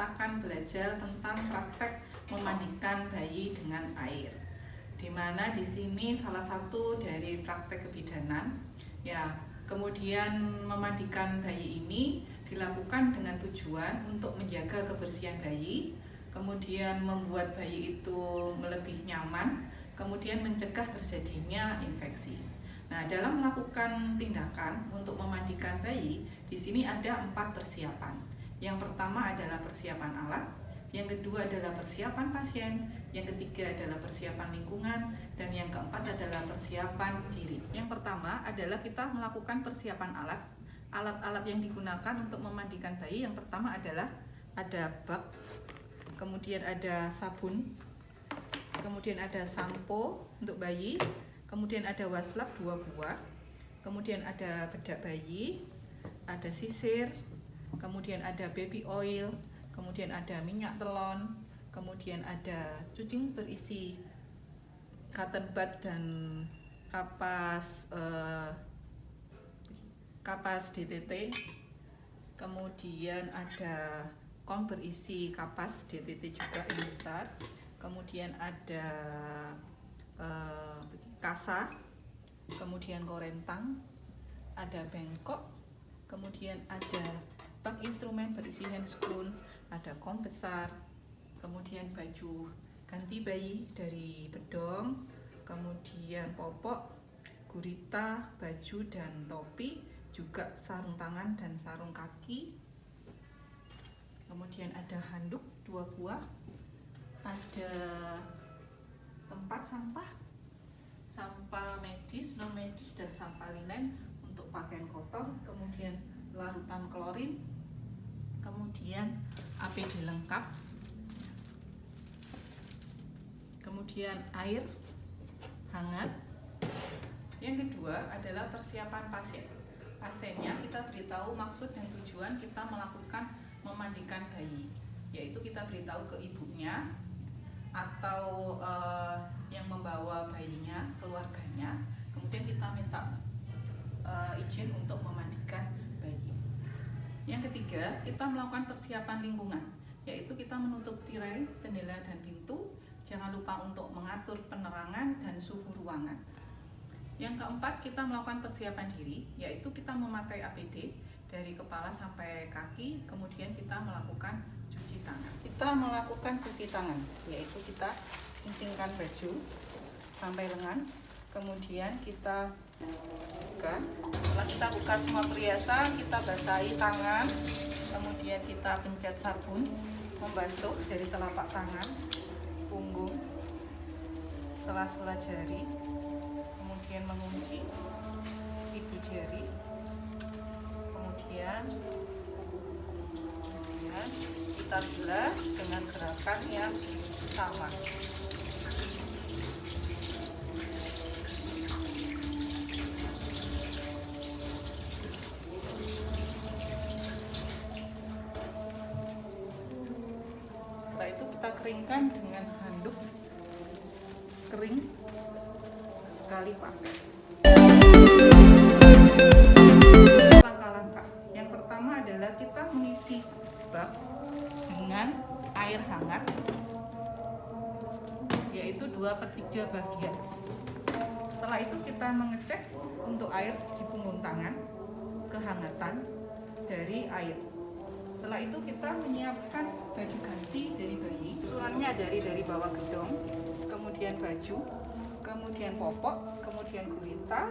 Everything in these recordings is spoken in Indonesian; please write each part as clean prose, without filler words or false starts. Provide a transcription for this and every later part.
kita akan belajar tentang praktek memandikan bayi dengan air. Di mana di sini salah satu dari praktek kebidanan, ya. Kemudian memandikan bayi ini dilakukan dengan tujuan untuk menjaga kebersihan bayi, kemudian membuat bayi itu lebih nyaman, kemudian mencegah terjadinya infeksi. Nah, dalam melakukan tindakan untuk memandikan bayi, di sini ada 4 persiapan. Yang pertama adalah persiapan alat, yang kedua adalah persiapan pasien, yang ketiga adalah persiapan lingkungan, dan yang keempat adalah persiapan diri. Yang pertama adalah kita melakukan persiapan alat. Alat-alat yang digunakan untuk memandikan bayi yang pertama adalah ada bak, kemudian ada sabun, kemudian ada sampo untuk bayi, kemudian ada waslap 2 buah, kemudian ada bedak bayi, ada sisir, kemudian ada baby oil, kemudian ada minyak telon, kemudian ada cucing berisi cotton bud dan kapas DTT, kemudian ada kom berisi kapas DTT juga yang besar, kemudian ada kasa, kemudian korentang, ada bengkok, kemudian ada bak instrumen berisi handspoon, ada kom besar, kemudian baju ganti bayi dari bedong, kemudian popok, gurita, baju dan topi, juga sarung tangan dan sarung kaki, kemudian ada handuk 2 buah, ada tempat sampah medis, non medis dan sampah linen untuk pakaian kotor, kemudian larutan klorin, kemudian APD lengkap, kemudian air hangat. Yang kedua adalah persiapan pasien. Pasiennya kita beritahu maksud dan tujuan kita melakukan memandikan bayi, yaitu kita beritahu ke ibunya atau yang membawa bayinya, keluarganya, kemudian kita minta izin untuk memandikan bayi. Yang ketiga, kita melakukan persiapan lingkungan, yaitu kita menutup tirai, jendela dan pintu. Jangan lupa untuk mengatur penerangan dan suhu ruangan. Yang keempat, kita melakukan persiapan diri, yaitu kita memakai APD dari kepala sampai kaki, kemudian kita melakukan cuci tangan. Kita melakukan cuci tangan, yaitu kita kencingkan baju sampai lengan, kemudian kita buka. Setelah kita buka semua perhiasan, kita basahi tangan, kemudian kita pencet sabun, membasuh dari telapak tangan, punggung, sela-sela jari, kemudian mengunci ibu jari, kemudian kita bilas dengan gerakan yang sama. Setelah itu kita keringkan dengan handuk kering sekali pakai. Langkah-langkah yang pertama adalah kita mengisi bak dengan air hangat, yaitu 2/3 bagian. Setelah itu kita mengecek untuk air di punggung tangan, kehangatan dari air. Setelah itu kita menyiapkan baju ganti dari bayi, susunannya dari bawah gedong, kemudian baju, kemudian popok, kemudian gurita,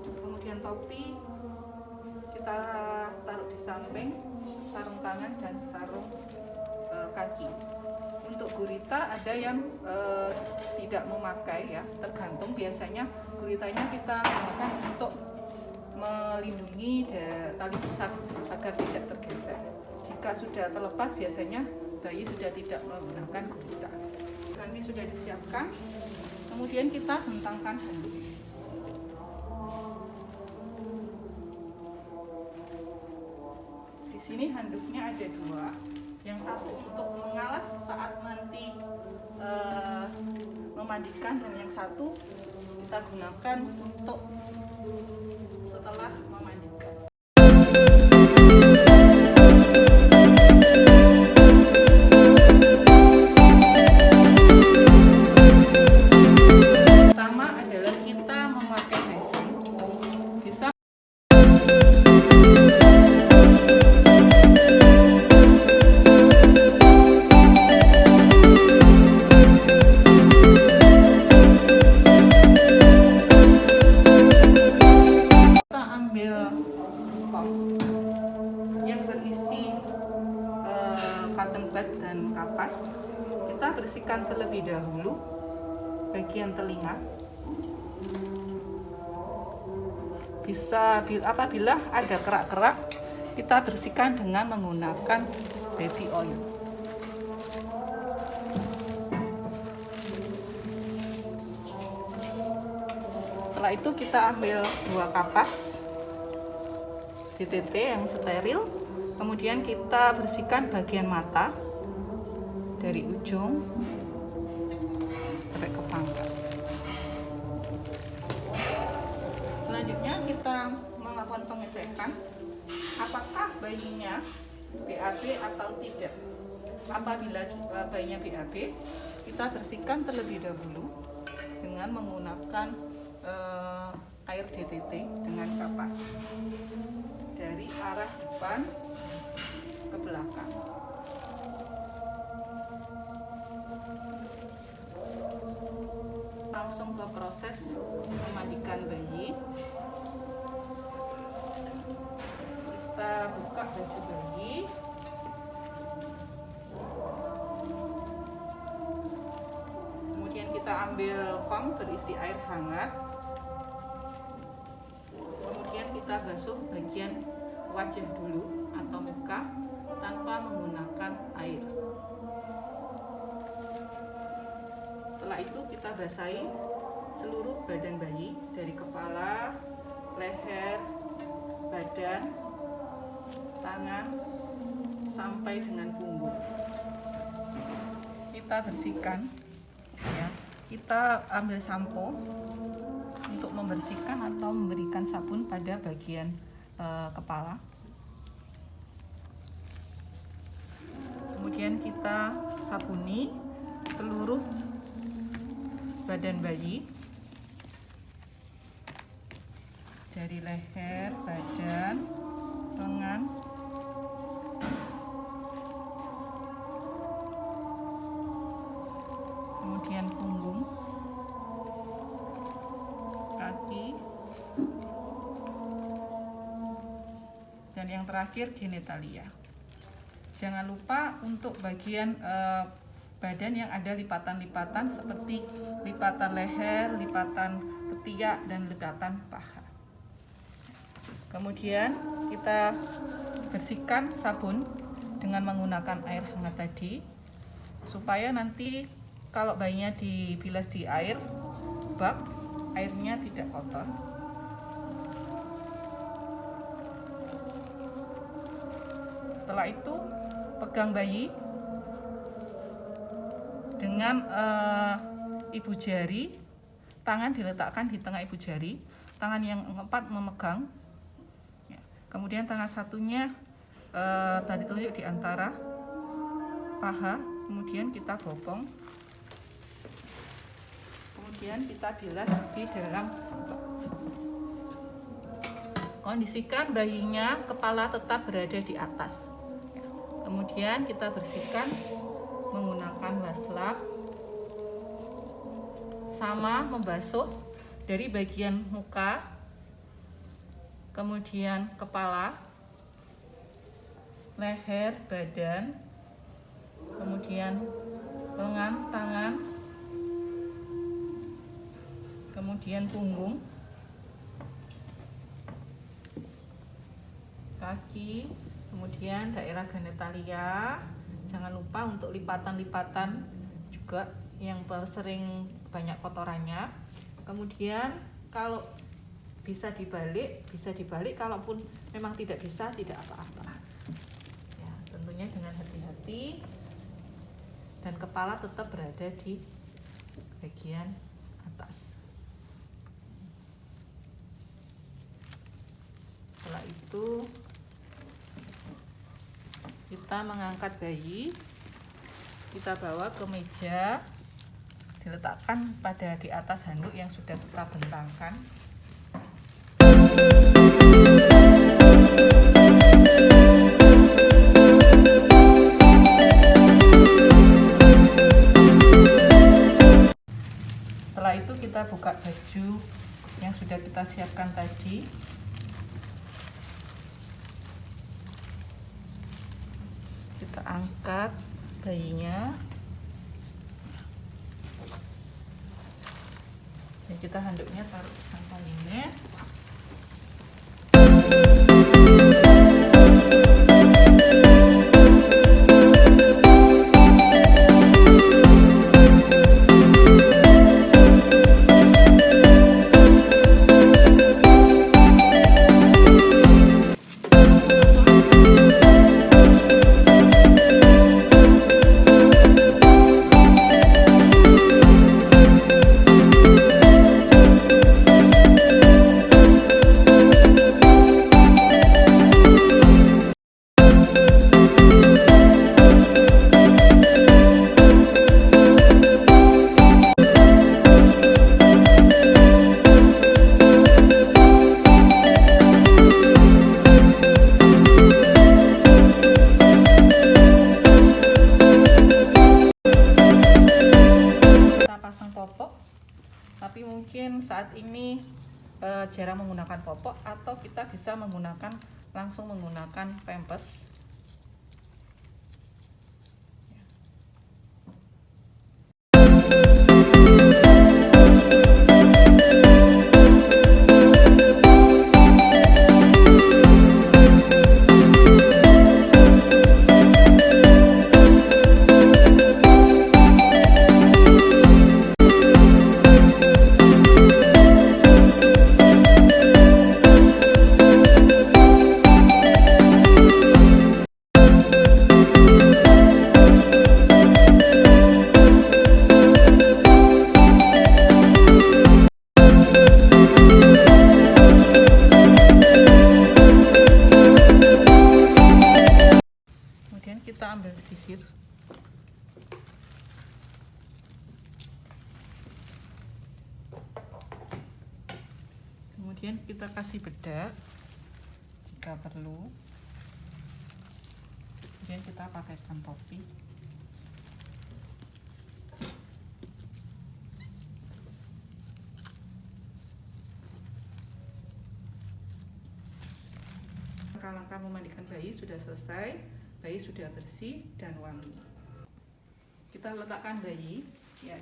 kemudian topi kita taruh di samping, sarung tangan dan sarung kaki. Untuk gurita ada yang tidak memakai, ya, tergantung. Biasanya guritanya kita gunakan untuk melindungi tali pusat agar tidak tergeser. Jika sudah terlepas, biasanya bayi sudah tidak menggunakan gurita. Nanti sudah disiapkan, kemudian kita hentangkan handuk. Di sini handuknya ada 2, yang satu untuk mengalas saat nanti memandikan, dan yang satu kita gunakan untuk setelah memandikan. kapas, kita bersihkan terlebih dahulu bagian telinga. Apabila ada kerak-kerak, kita bersihkan dengan menggunakan baby oil. Setelah itu kita ambil 2 kapas DTT yang steril, kemudian kita bersihkan bagian mata dari ujung sampai ke pangkal. Selanjutnya kita melakukan pengecekan apakah bayinya BAB atau tidak. Apabila bayinya BAB, kita bersihkan terlebih dahulu dengan menggunakan air DTT dengan kapas dari arah depan ke belakang. Langsung ke proses memandikan bayi. Kita buka baju bayi. Kemudian kita ambil foam berisi air hangat. Kemudian kita basuh bagian wajah dulu atau muka tanpa menggunakan air. Setelah itu kita basahi seluruh badan bayi dari kepala, leher, badan, tangan, sampai dengan punggung. Kita bersihkan, ya. Kita ambil sampo untuk membersihkan atau memberikan sabun pada bagian kepala. Kemudian kita sabuni seluruh badan bayi dari leher, badan, lengan, kemudian punggung, kaki, dan yang terakhir genitalia. Jangan lupa untuk bagian badan yang ada lipatan-lipatan seperti lipatan leher, lipatan ketiak, dan lipatan paha. Kemudian kita bersihkan sabun dengan menggunakan air hangat tadi, supaya nanti kalau bayinya dibilas di air bak, airnya tidak kotor. Setelah itu pegang bayi dengan ibu jari, tangan diletakkan di tengah ibu jari, tangan yang keempat memegang, ya. Kemudian tangan satunya tadi telunjuk di antara paha, kemudian kita bopong, kemudian kita bilas di dalam amplop. Kondisikan bayinya kepala tetap berada di atas, ya. Kemudian kita bersihkan menggunakan wastafel, sama membasuh dari bagian muka, kemudian kepala, leher, badan, kemudian lengan, tangan, kemudian punggung, kaki, kemudian daerah genitalia. Jangan lupa untuk lipatan-lipatan juga yang sering banyak kotorannya. Kemudian kalau bisa dibalik, kalaupun memang tidak bisa, tidak apa-apa. Ya, tentunya dengan hati-hati, dan kepala tetap berada di bagian atas. Setelah itu kita mengangkat bayi, kita bawa ke meja, diletakkan di atas handuk yang sudah kita bentangkan. Setelah itu kita buka baju yang sudah kita siapkan tadi. Kita angkat bayinya. Dan kita handuknya taruh di samping ini. Tapi mungkin saat ini jarang menggunakan popok, atau kita bisa langsung menggunakan pampers. Kita ambil sisir. Kemudian kita kasih bedak jika perlu. Kemudian kita pakaikan topi. Langkah-langkah memandikan bayi sudah selesai. Bayi sudah bersih dan wangi. Kita letakkan bayi ya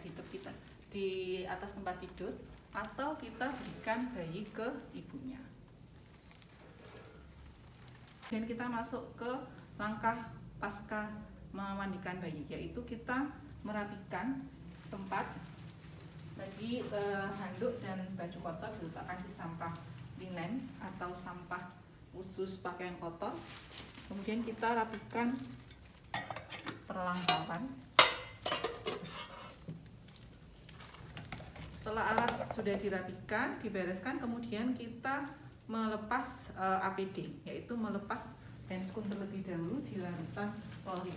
di atas tempat tidur, atau kita berikan bayi ke ibunya. Dan kita masuk ke langkah pasca memandikan bayi, yaitu kita merapikan tempat. Bagi handuk dan baju kotor diletakkan di sampah linen atau sampah khusus pakaian kotor. Kemudian kita rapikan perlengkapan. Setelah alat sudah dirapikan, dibereskan, kemudian kita melepas APD, yaitu melepas handscoon terlebih dahulu di larutan poli.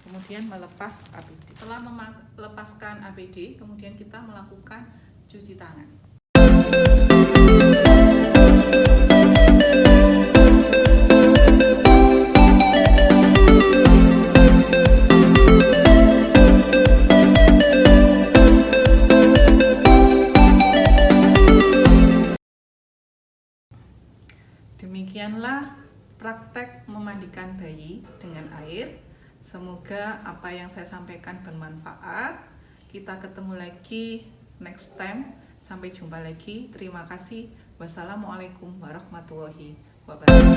Kemudian melepas APD. Setelah melepaskan APD, kemudian kita melakukan cuci tangan. Demikianlah praktek memandikan bayi dengan air. Semoga apa yang saya sampaikan bermanfaat. Kita ketemu lagi next time. Sampai jumpa lagi. Terima kasih. Wassalamualaikum warahmatullahi wabarakatuh.